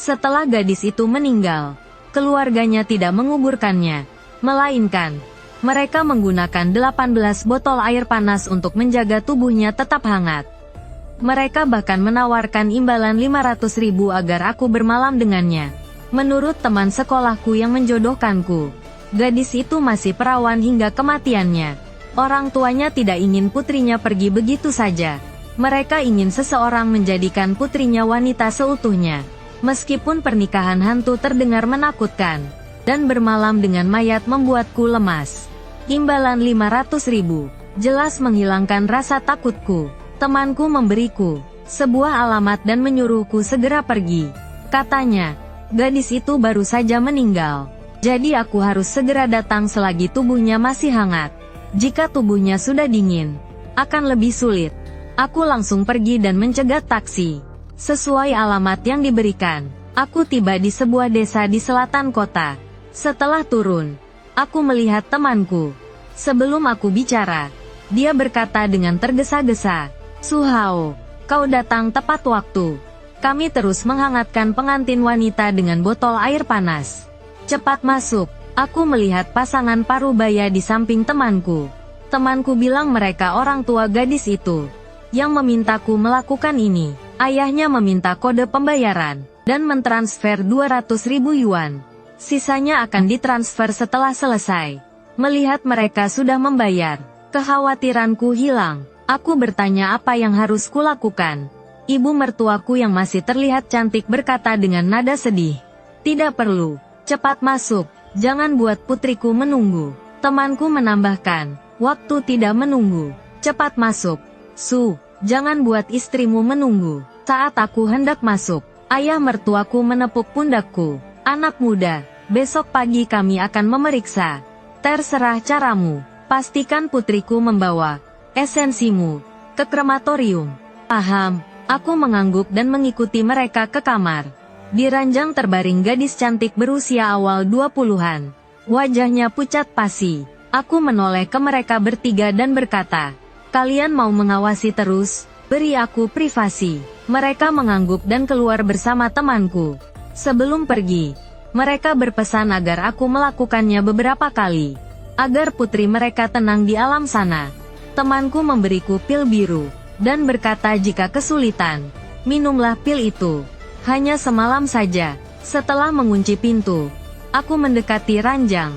Setelah gadis itu meninggal, keluarganya tidak menguburkannya, melainkan mereka menggunakan 18 botol air panas untuk menjaga tubuhnya tetap hangat. Mereka bahkan menawarkan imbalan 500.000 agar aku bermalam dengannya. Menurut teman sekolahku yang menjodohkanku, gadis itu masih perawan hingga kematiannya. Orang tuanya tidak ingin putrinya pergi begitu saja. Mereka ingin seseorang menjadikan putrinya wanita seutuhnya. Meskipun pernikahan hantu terdengar menakutkan, dan bermalam dengan mayat membuatku lemas. Imbalan 500.000, jelas menghilangkan rasa takutku. Temanku memberiku sebuah alamat dan menyuruhku segera pergi. Katanya, gadis itu baru saja meninggal. Jadi aku harus segera datang selagi tubuhnya masih hangat. Jika tubuhnya sudah dingin, akan lebih sulit. Aku langsung pergi dan mencegat taksi. Sesuai alamat yang diberikan, aku tiba di sebuah desa di selatan kota. Setelah turun, aku melihat temanku. Sebelum aku bicara, dia berkata dengan tergesa-gesa, "Suhao, kau datang tepat waktu. Kami terus menghangatkan pengantin wanita dengan botol air panas. Cepat masuk." Aku melihat pasangan parubaya di samping temanku. Temanku bilang mereka orang tua gadis itu yang memintaku melakukan ini. Ayahnya meminta kode pembayaran dan mentransfer 200.000 yuan. Sisanya akan ditransfer setelah selesai. Melihat mereka sudah membayar, kekhawatiranku hilang. Aku bertanya apa yang harus kulakukan. Ibu mertuaku yang masih terlihat cantik berkata dengan nada sedih, "Tidak perlu, cepat masuk, jangan buat putriku menunggu." Temanku menambahkan, "Waktu tidak menunggu, cepat masuk. Su, jangan buat istrimu menunggu." Saat aku hendak masuk, ayah mertuaku menepuk pundakku. "Anak muda, besok pagi kami akan memeriksa. Terserah caramu, pastikan putriku membawa esensimu ke krematorium." "Paham." Aku mengangguk dan mengikuti mereka ke kamar. Di ranjang terbaring gadis cantik berusia awal 20-an. Wajahnya pucat pasi. Aku menoleh ke mereka bertiga dan berkata, "Kalian mau mengawasi terus? Beri aku privasi." Mereka mengangguk dan keluar bersama temanku. Sebelum pergi, mereka berpesan agar aku melakukannya beberapa kali, agar putri mereka tenang di alam sana. Temanku memberiku pil biru, dan berkata jika kesulitan, minumlah pil itu. Hanya semalam saja, setelah mengunci pintu, aku mendekati ranjang,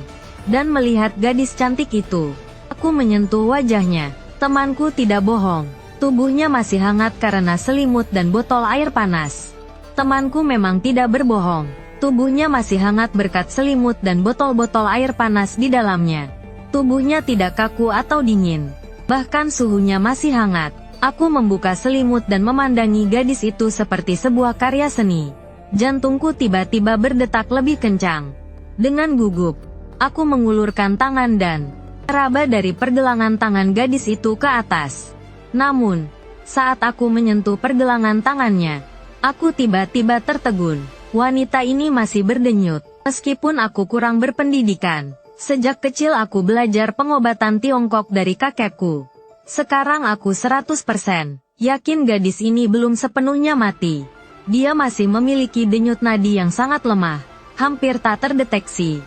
dan melihat gadis cantik itu. Aku menyentuh wajahnya. Temanku tidak bohong, tubuhnya masih hangat karena selimut dan botol air panas. Temanku memang tidak berbohong, tubuhnya masih hangat berkat selimut dan botol-botol air panas di dalamnya. Tubuhnya tidak kaku atau dingin, bahkan suhunya masih hangat. Aku membuka selimut dan memandangi gadis itu seperti sebuah karya seni. Jantungku tiba-tiba berdetak lebih kencang. Dengan gugup, aku mengulurkan tangan dan meraba dari pergelangan tangan gadis itu ke atas. Namun, saat aku menyentuh pergelangan tangannya, aku tiba-tiba tertegun. Wanita ini masih berdenyut. Meskipun aku kurang berpendidikan, sejak kecil aku belajar pengobatan Tiongkok dari kakekku. Sekarang aku 100% yakin gadis ini belum sepenuhnya mati. Dia masih memiliki denyut nadi yang sangat lemah, hampir tak terdeteksi.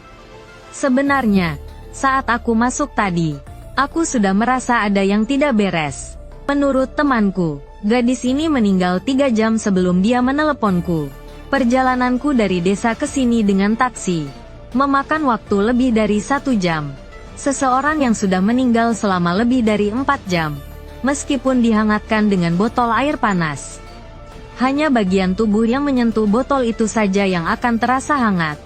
Sebenarnya, saat aku masuk tadi, aku sudah merasa ada yang tidak beres. Menurut temanku, gadis ini meninggal 3 jam sebelum dia meneleponku. Perjalananku dari desa ke sini dengan taksi memakan waktu lebih dari 1 jam. Seseorang yang sudah meninggal selama lebih dari 4 jam, meskipun dihangatkan dengan botol air panas. Hanya bagian tubuh yang menyentuh botol itu saja yang akan terasa hangat.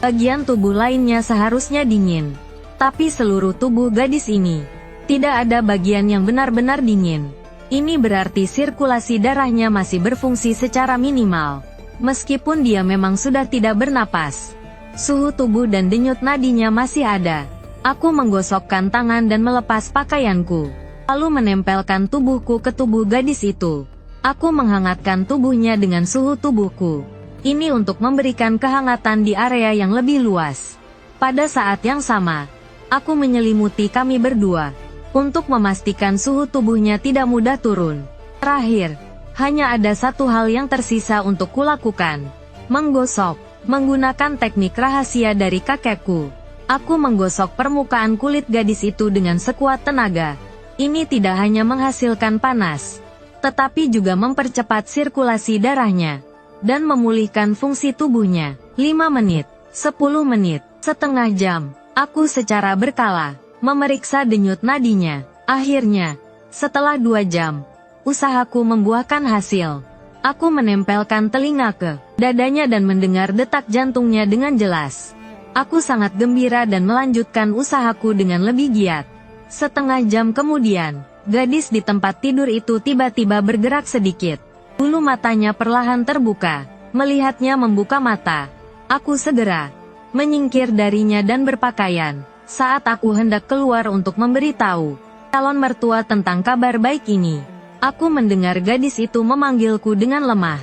Bagian tubuh lainnya seharusnya dingin. Tapi seluruh tubuh gadis ini, tidak ada bagian yang benar-benar dingin. Ini berarti sirkulasi darahnya masih berfungsi secara minimal. Meskipun dia memang sudah tidak bernapas, suhu tubuh dan denyut nadinya masih ada. Aku menggosokkan tangan dan melepas pakaianku, lalu menempelkan tubuhku ke tubuh gadis itu. Aku menghangatkan tubuhnya dengan suhu tubuhku. Ini untuk memberikan kehangatan di area yang lebih luas. Pada saat yang sama, aku menyelimuti kami berdua, untuk memastikan suhu tubuhnya tidak mudah turun. Terakhir, hanya ada satu hal yang tersisa untuk kulakukan. Menggosok. Menggunakan teknik rahasia dari kakekku, aku menggosok permukaan kulit gadis itu dengan sekuat tenaga. Ini tidak hanya menghasilkan panas, tetapi juga mempercepat sirkulasi darahnya, dan memulihkan fungsi tubuhnya. 5 menit, 10 menit, setengah jam, aku secara berkala memeriksa denyut nadinya. Akhirnya, setelah 2 jam, usahaku membuahkan hasil. Aku menempelkan telinga ke dadanya dan mendengar detak jantungnya dengan jelas. Aku sangat gembira dan melanjutkan usahaku dengan lebih giat. Setengah jam kemudian, gadis di tempat tidur itu tiba-tiba bergerak sedikit. Bulu matanya perlahan terbuka. Melihatnya membuka mata, aku segera menyingkir darinya dan berpakaian. Saat aku hendak keluar untuk memberitahu calon mertua tentang kabar baik ini, aku mendengar gadis itu memanggilku dengan lemah.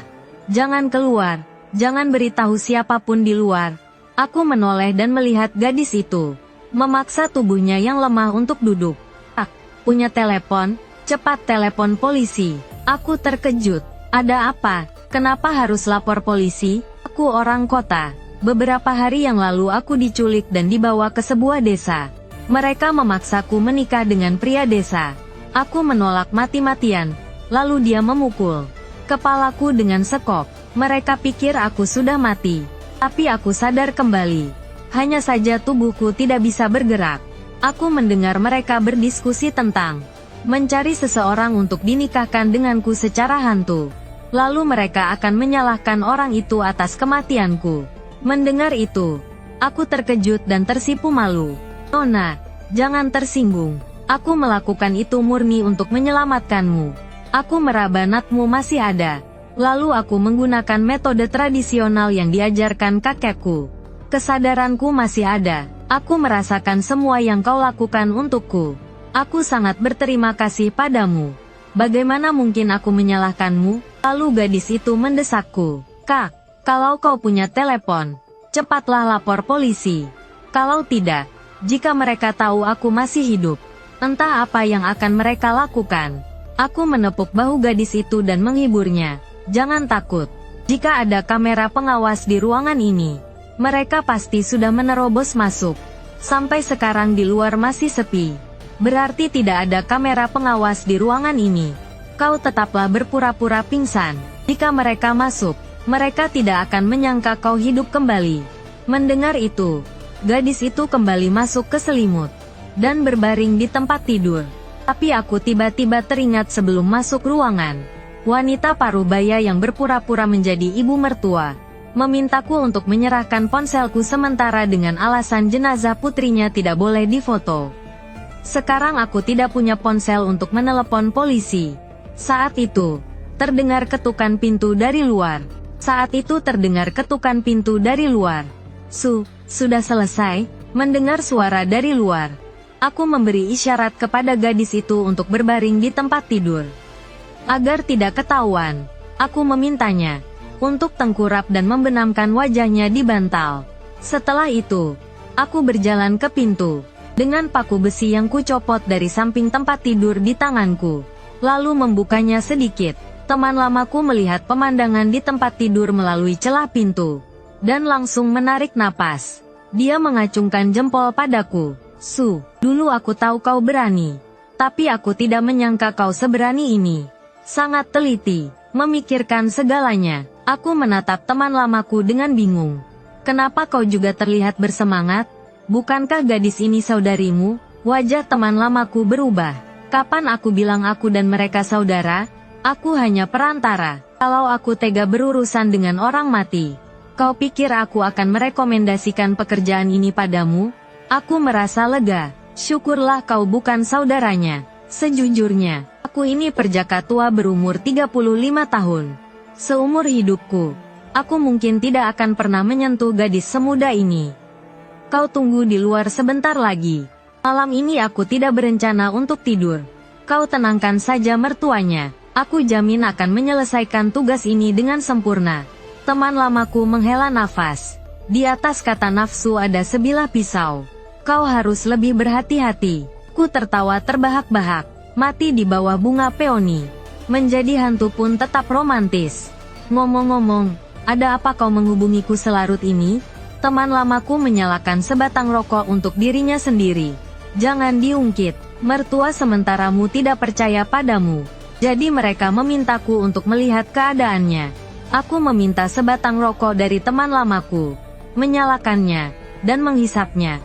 Jangan keluar, jangan beritahu siapapun di luar. Aku menoleh dan melihat gadis itu memaksa tubuhnya yang lemah untuk duduk. Punya telepon? Cepat telepon polisi. Aku terkejut. Ada apa? Kenapa harus lapor polisi? Aku orang kota. Beberapa hari yang lalu aku diculik dan dibawa ke sebuah desa. Mereka memaksaku menikah dengan pria desa. Aku menolak mati-matian, lalu dia memukul kepalaku dengan sekop. Mereka pikir aku sudah mati, tapi aku sadar kembali. Hanya saja tubuhku tidak bisa bergerak. Aku mendengar mereka berdiskusi tentang mencari seseorang untuk dinikahkan denganku secara hantu. Lalu mereka akan menyalahkan orang itu atas kematianku. Mendengar itu, aku terkejut dan tersipu malu. Nona, jangan tersinggung. Aku melakukan itu murni untuk menyelamatkanmu. Aku meraba natmu masih ada. Lalu aku menggunakan metode tradisional yang diajarkan kakekku. Kesadaranku masih ada. Aku merasakan semua yang kau lakukan untukku. Aku sangat berterima kasih padamu. Bagaimana mungkin aku menyalahkanmu? Lalu gadis itu mendesakku. Kak, kalau kau punya telepon, cepatlah lapor polisi. Kalau tidak, jika mereka tahu aku masih hidup, entah apa yang akan mereka lakukan. Aku menepuk bahu gadis itu dan menghiburnya. Jangan takut. Jika ada kamera pengawas di ruangan ini, mereka pasti sudah menerobos masuk. Sampai sekarang di luar masih sepi. Berarti tidak ada kamera pengawas di ruangan ini. Kau tetaplah berpura-pura pingsan. Jika mereka masuk, mereka tidak akan menyangka kau hidup kembali. Mendengar itu, gadis itu kembali masuk ke selimut dan berbaring di tempat tidur. Tapi aku tiba-tiba teringat sebelum masuk ruangan, wanita parubaya yang berpura-pura menjadi ibu mertua memintaku untuk menyerahkan ponselku sementara dengan alasan jenazah putrinya tidak boleh difoto. Sekarang aku tidak punya ponsel untuk menelepon polisi. Saat itu, terdengar ketukan pintu dari luar. Sudah selesai. Mendengar suara dari luar, aku memberi isyarat kepada gadis itu untuk berbaring di tempat tidur. Agar tidak ketahuan, aku memintanya untuk tengkurap dan membenamkan wajahnya di bantal. Setelah itu, aku berjalan ke pintu dengan paku besi yang kucopot dari samping tempat tidur di tanganku, lalu membukanya sedikit. Teman lamaku melihat pemandangan di tempat tidur melalui celah pintu dan langsung menarik napas. Dia mengacungkan jempol padaku. Dulu aku tahu kau berani, tapi aku tidak menyangka kau seberani ini. Sangat teliti, memikirkan segalanya. Aku menatap teman lamaku dengan bingung. Kenapa kau juga terlihat bersemangat? Bukankah gadis ini saudarimu? Wajah teman lamaku berubah. Kapan aku bilang aku dan mereka saudara? Aku hanya perantara. Kalau aku tega berurusan dengan orang mati, kau pikir aku akan merekomendasikan pekerjaan ini padamu? Aku merasa lega. Syukurlah kau bukan saudaranya. Sejujurnya, aku ini perjaka tua berumur 35 tahun. Seumur hidupku, aku mungkin tidak akan pernah menyentuh gadis semuda ini. Kau tunggu di luar sebentar lagi. Malam ini aku tidak berencana untuk tidur. Kau tenangkan saja mertuanya. Aku jamin akan menyelesaikan tugas ini dengan sempurna. Teman lamaku menghela nafas. Di atas kata nafsu ada sebilah pisau. Kau harus lebih berhati-hati. Ku tertawa terbahak-bahak. Mati di bawah bunga peoni. Menjadi hantu pun tetap romantis. Ngomong-ngomong, Ada apa kau menghubungiku selarut ini? Teman lamaku menyalakan sebatang rokok untuk dirinya sendiri. Jangan diungkit, mertua sementaramu tidak percaya padamu. Jadi mereka memintaku untuk melihat keadaannya. Aku meminta sebatang rokok dari teman lamaku, menyalakannya, dan menghisapnya.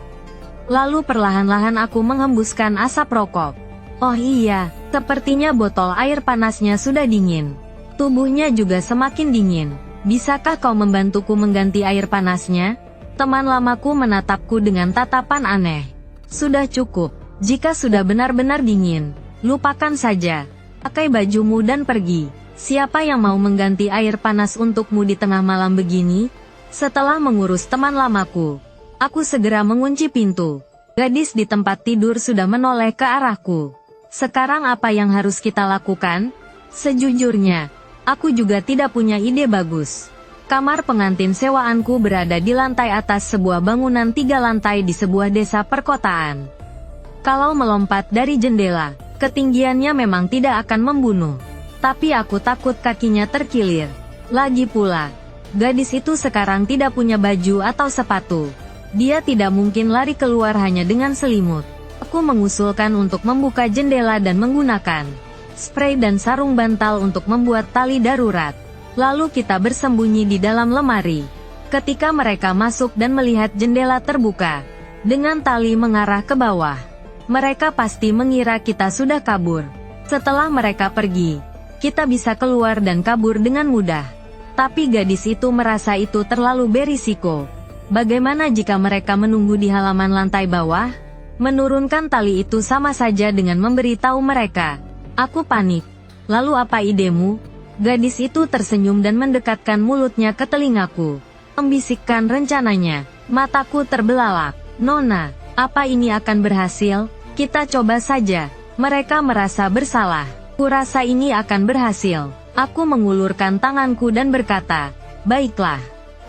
Lalu perlahan-lahan aku menghembuskan asap rokok. Oh iya, sepertinya botol air panasnya sudah dingin. Tubuhnya juga semakin dingin. Bisakah kau membantuku mengganti air panasnya? Teman lamaku menatapku dengan tatapan aneh. Sudah cukup. Jika sudah benar-benar dingin, lupakan saja. Pakai bajumu dan pergi. Siapa yang mau mengganti air panas untukmu di tengah malam begini? Setelah mengurus teman lamaku, aku segera mengunci pintu. Gadis di tempat tidur sudah menoleh ke arahku. Sekarang apa yang harus kita lakukan? Sejujurnya, aku juga tidak punya ide bagus. Kamar pengantin sewaanku berada di lantai atas sebuah bangunan 3 lantai di sebuah desa perkotaan. Kalau melompat dari jendela, ketinggiannya memang tidak akan membunuh. Tapi aku takut kakinya terkilir. Lagi pula, gadis itu sekarang tidak punya baju atau sepatu. Dia tidak mungkin lari keluar hanya dengan selimut. Aku mengusulkan untuk membuka jendela dan menggunakan spray dan sarung bantal untuk membuat tali darurat. Lalu kita bersembunyi di dalam lemari. Ketika mereka masuk dan melihat jendela terbuka, dengan tali mengarah ke bawah, mereka pasti mengira kita sudah kabur. Setelah mereka pergi, kita bisa keluar dan kabur dengan mudah. Tapi gadis itu merasa itu terlalu berisiko. Bagaimana jika mereka menunggu di halaman lantai bawah? Menurunkan tali itu sama saja dengan memberitahu mereka. Aku panik. Lalu apa idemu? Gadis itu tersenyum dan mendekatkan mulutnya ke telingaku. Membisikkan rencananya. Mataku terbelalak. Nona, apa ini akan berhasil? Kita coba saja. Mereka merasa bersalah. Kurasa ini akan berhasil. Aku mengulurkan tanganku dan berkata, baiklah.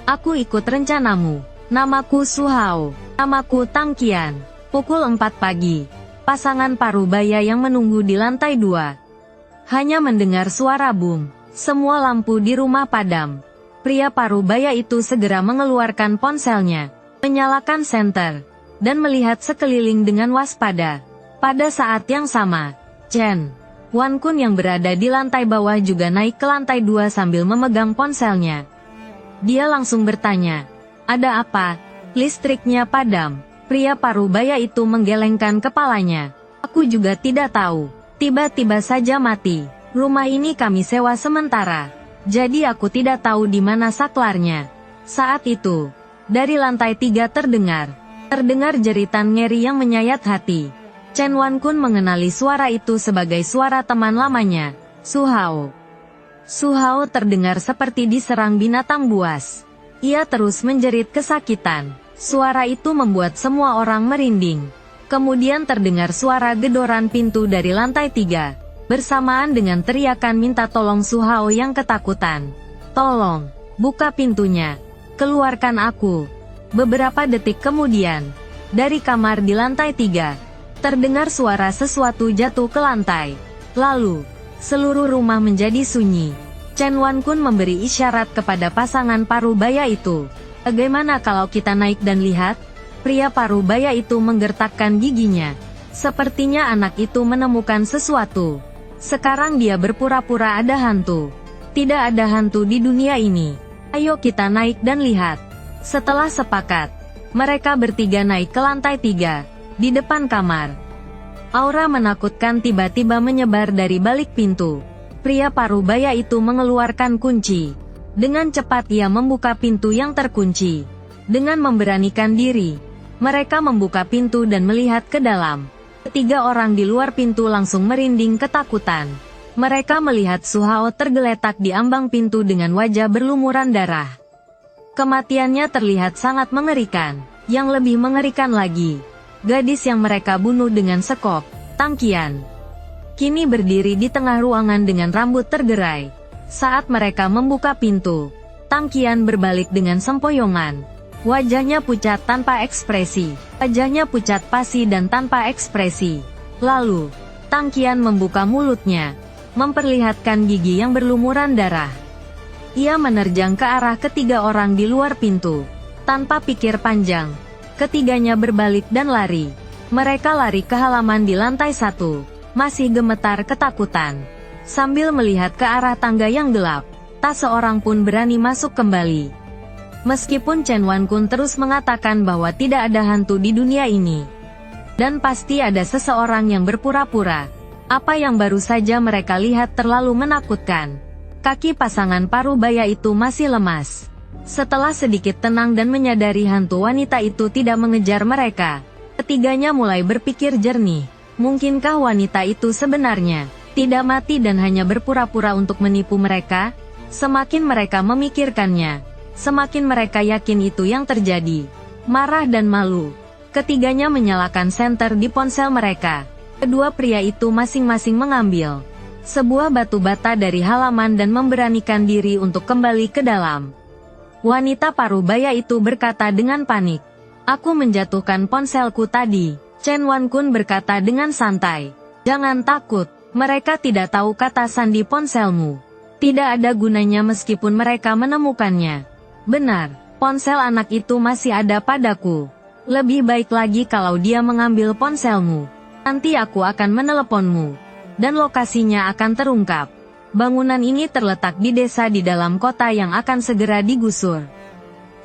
Aku ikut rencanamu. Namaku Suhao. Namaku Tangqian. Pukul 4 pagi. Pasangan parubaya yang menunggu di lantai 2 hanya mendengar suara boom. Semua lampu di rumah padam. Pria parubaya itu segera mengeluarkan ponselnya, menyalakan senter, dan melihat sekeliling dengan waspada. Pada saat yang sama, Chen Wan Kun yang berada di lantai bawah juga naik ke lantai 2 sambil memegang ponselnya. Dia langsung bertanya, ada apa? Listriknya padam. Pria parubaya itu menggelengkan kepalanya. Aku juga tidak tahu. Tiba-tiba saja mati. Rumah ini kami sewa sementara. Jadi aku tidak tahu di mana saklarnya. Saat itu, dari lantai 3 terdengar jeritan ngeri yang menyayat hati. Chen Wan Kun mengenali suara itu sebagai suara teman lamanya, Suhao. Suhao terdengar seperti diserang binatang buas. Ia terus menjerit kesakitan. Suara itu membuat semua orang merinding. Kemudian terdengar suara gedoran pintu dari lantai 3, bersamaan dengan teriakan minta tolong Suhao yang ketakutan. Tolong, buka pintunya. Keluarkan aku. Beberapa detik kemudian, dari kamar di lantai 3, terdengar suara sesuatu jatuh ke lantai. Lalu, seluruh rumah menjadi sunyi. Chen Wan Kun memberi isyarat kepada pasangan parubaya itu. Bagaimana kalau kita naik dan lihat? Pria parubaya itu menggertakkan giginya. Sepertinya anak itu menemukan sesuatu. Sekarang dia berpura-pura ada hantu. Tidak ada hantu di dunia ini. Ayo kita naik dan lihat. Setelah sepakat, mereka bertiga naik ke lantai 3, di depan kamar. Aura menakutkan tiba-tiba menyebar dari balik pintu. Pria parubaya itu mengeluarkan kunci. Dengan cepat ia membuka pintu yang terkunci. Dengan memberanikan diri, mereka membuka pintu dan melihat ke dalam. Ketiga orang di luar pintu langsung merinding ketakutan. Mereka melihat Suhao tergeletak di ambang pintu dengan wajah berlumuran darah. Kematiannya terlihat sangat mengerikan. Yang lebih mengerikan lagi, gadis yang mereka bunuh dengan sekop, Tangqian, kini berdiri di tengah ruangan dengan rambut tergerai. Saat mereka membuka pintu, Tangqian berbalik dengan sempoyongan. Wajahnya pucat tanpa ekspresi. Wajahnya pucat pasi dan tanpa ekspresi. Lalu, Tangqian membuka mulutnya, memperlihatkan gigi yang berlumuran darah. Ia menerjang ke arah ketiga orang di luar pintu. Tanpa pikir panjang, ketiganya berbalik dan lari. Mereka lari ke halaman di lantai 1, masih gemetar ketakutan. Sambil melihat ke arah tangga yang gelap, tak seorang pun berani masuk kembali. Meskipun Chen Wankun terus mengatakan bahwa tidak ada hantu di dunia ini. Dan pasti ada seseorang yang berpura-pura. Apa yang baru saja mereka lihat terlalu menakutkan. Kaki pasangan Parubaya itu masih lemas. Setelah sedikit tenang dan menyadari hantu wanita itu tidak mengejar mereka, ketiganya mulai berpikir jernih. Mungkinkah wanita itu sebenarnya tidak mati dan hanya berpura-pura untuk menipu mereka? Semakin mereka memikirkannya, semakin mereka yakin itu yang terjadi. Marah dan malu, ketiganya menyalakan senter di ponsel mereka. Kedua pria itu masing-masing mengambil sebuah batu bata dari halaman dan memberanikan diri untuk kembali ke dalam. Wanita Parubaya itu berkata dengan panik, "Aku menjatuhkan ponselku tadi." Chen Wankun berkata dengan santai, "Jangan takut, mereka tidak tahu kata sandi ponselmu. Tidak ada gunanya meskipun mereka menemukannya. Benar, ponsel anak itu masih ada padaku. Lebih baik lagi kalau dia mengambil ponselmu. Nanti aku akan meneleponmu, dan lokasinya akan terungkap." Bangunan ini terletak di desa di dalam kota yang akan segera digusur.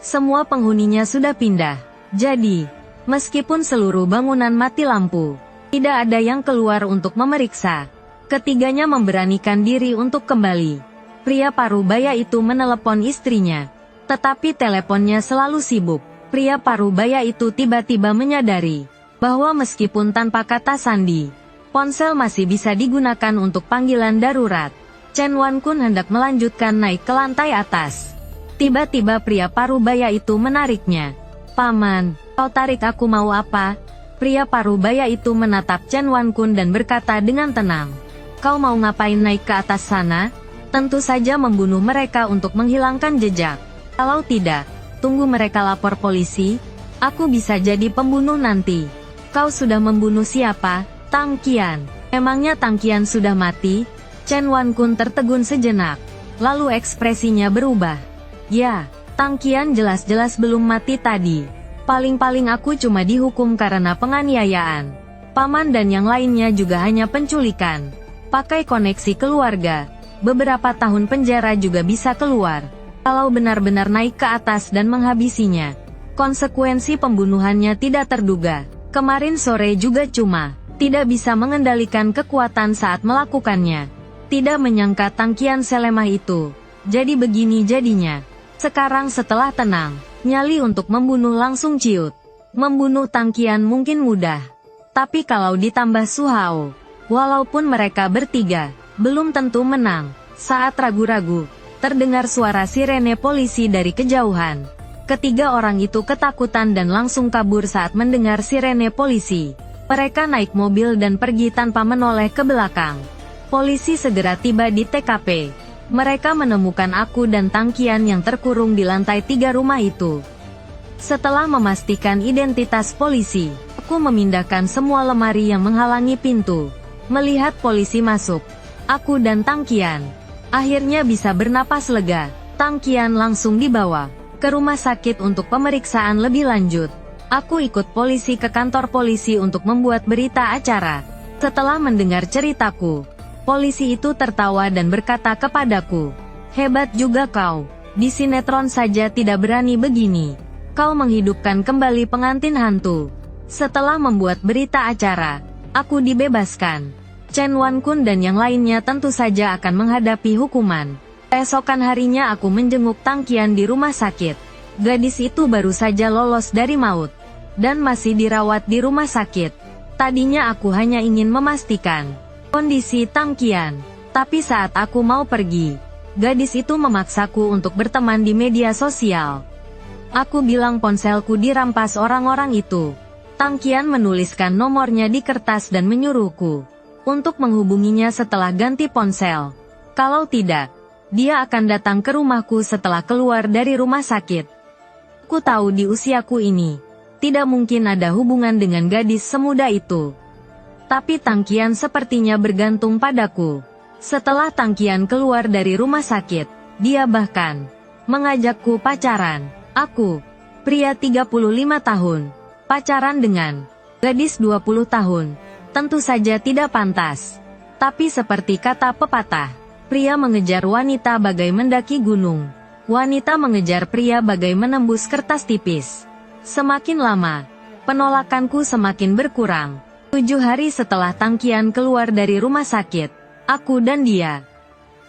Semua penghuninya sudah pindah. Jadi, meskipun seluruh bangunan mati lampu, tidak ada yang keluar untuk memeriksa. Ketiganya memberanikan diri untuk kembali. Pria Parubaya itu menelepon istrinya, tetapi teleponnya selalu sibuk. Pria Parubaya itu tiba-tiba menyadari bahwa meskipun tanpa kata sandi, ponsel masih bisa digunakan untuk panggilan darurat. Chen Wankun hendak melanjutkan naik ke lantai atas. Tiba-tiba pria Parubaya itu menariknya. "Paman, kau tarik aku mau apa?" Pria Parubaya itu menatap Chen Wankun dan berkata dengan tenang, "Kau mau ngapain naik ke atas sana? Tentu saja membunuh mereka untuk menghilangkan jejak. Kalau tidak, tunggu mereka lapor polisi. Aku bisa jadi pembunuh nanti." "Kau sudah membunuh siapa, Tang Qian? Emangnya Tang Qian sudah mati?" Chen Wankun tertegun sejenak, lalu ekspresinya berubah. "Ya, Tang Qian jelas-jelas belum mati tadi. Paling-paling aku cuma dihukum karena penganiayaan. Paman dan yang lainnya juga hanya penculikan. Pakai koneksi keluarga, beberapa tahun penjara juga bisa keluar. Kalau benar-benar naik ke atas dan menghabisinya, konsekuensi pembunuhannya tidak terduga. Kemarin sore juga cuma tidak bisa mengendalikan kekuatan saat melakukannya. Tidak menyangka Tang Qian selemah itu. Jadi begini jadinya. Sekarang setelah tenang, nyali untuk membunuh langsung ciut. Membunuh Tang Qian mungkin mudah. Tapi kalau ditambah Su Hao, walaupun mereka bertiga, belum tentu menang." Saat ragu-ragu, terdengar suara sirene polisi dari kejauhan. Ketiga orang itu ketakutan dan langsung kabur saat mendengar sirene polisi. Mereka naik mobil dan pergi tanpa menoleh ke belakang. Polisi segera tiba di TKP. Mereka menemukan aku dan Tang Qian yang terkurung di lantai 3 rumah itu. Setelah memastikan identitas polisi, aku memindahkan semua lemari yang menghalangi pintu. Melihat polisi masuk, aku dan Tang Qian akhirnya bisa bernapas lega. Tang Qian langsung dibawa ke rumah sakit untuk pemeriksaan lebih lanjut. Aku ikut polisi ke kantor polisi untuk membuat berita acara. Setelah mendengar ceritaku, polisi itu tertawa dan berkata kepadaku, "Hebat juga kau, di sinetron saja tidak berani begini. Kau menghidupkan kembali pengantin hantu." Setelah membuat berita acara, aku dibebaskan. Chen Wankun dan yang lainnya tentu saja akan menghadapi hukuman. Esokan harinya aku menjenguk Tang Qian di rumah sakit. Gadis itu baru saja lolos dari maut, dan masih dirawat di rumah sakit. Tadinya aku hanya ingin memastikan kondisi Tang Qian. Tapi saat aku mau pergi, gadis itu memaksaku untuk berteman di media sosial. Aku bilang ponselku dirampas orang-orang itu. Tang Qian menuliskan nomornya di kertas dan menyuruhku untuk menghubunginya setelah ganti ponsel. Kalau tidak, dia akan datang ke rumahku setelah keluar dari rumah sakit. Aku tahu di usiaku ini, tidak mungkin ada hubungan dengan gadis semuda itu. Tapi Tang Qian sepertinya bergantung padaku. Setelah Tang Qian keluar dari rumah sakit, Dia bahkan mengajakku pacaran. Aku, pria 35 tahun, pacaran dengan gadis 20 tahun. Tentu saja tidak pantas. Tapi seperti kata pepatah, pria mengejar wanita bagai mendaki gunung. Wanita mengejar pria bagai menembus kertas tipis. Semakin lama, penolakanku semakin berkurang. 7 hari setelah Tangqian keluar dari rumah sakit, aku dan dia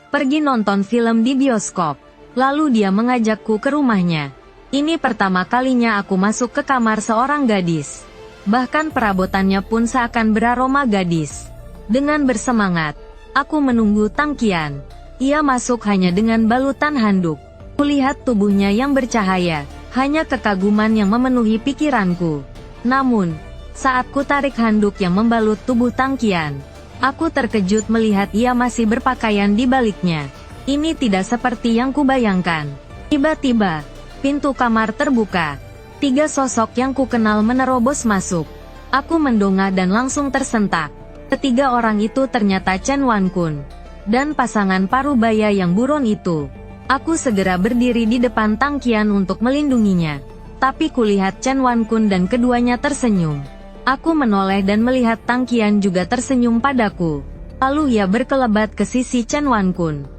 pergi nonton film di bioskop. Lalu dia mengajakku ke rumahnya. Ini pertama kalinya aku masuk ke kamar seorang gadis. Bahkan perabotannya pun seakan beraroma gadis. Dengan bersemangat, aku menunggu Tangqian. Ia masuk hanya dengan balutan handuk. Kulihat tubuhnya yang bercahaya, hanya kekaguman yang memenuhi pikiranku. Namun, saat ku tarik handuk yang membalut tubuh Tangqian, aku terkejut melihat ia masih berpakaian di baliknya. Ini tidak seperti yang kubayangkan. Tiba-tiba, pintu kamar terbuka. 3 sosok yang kukenal menerobos masuk. Aku mendongak dan langsung tersentak. Ketiga orang itu ternyata Chen Wankun dan pasangan parubaya yang buron itu. Aku segera berdiri di depan Tangqian untuk melindunginya. Tapi kulihat Chen Wankun dan keduanya tersenyum. Aku menoleh dan melihat Tangqian juga tersenyum padaku. Lalu ia berkelebat ke sisi Chen Wankun.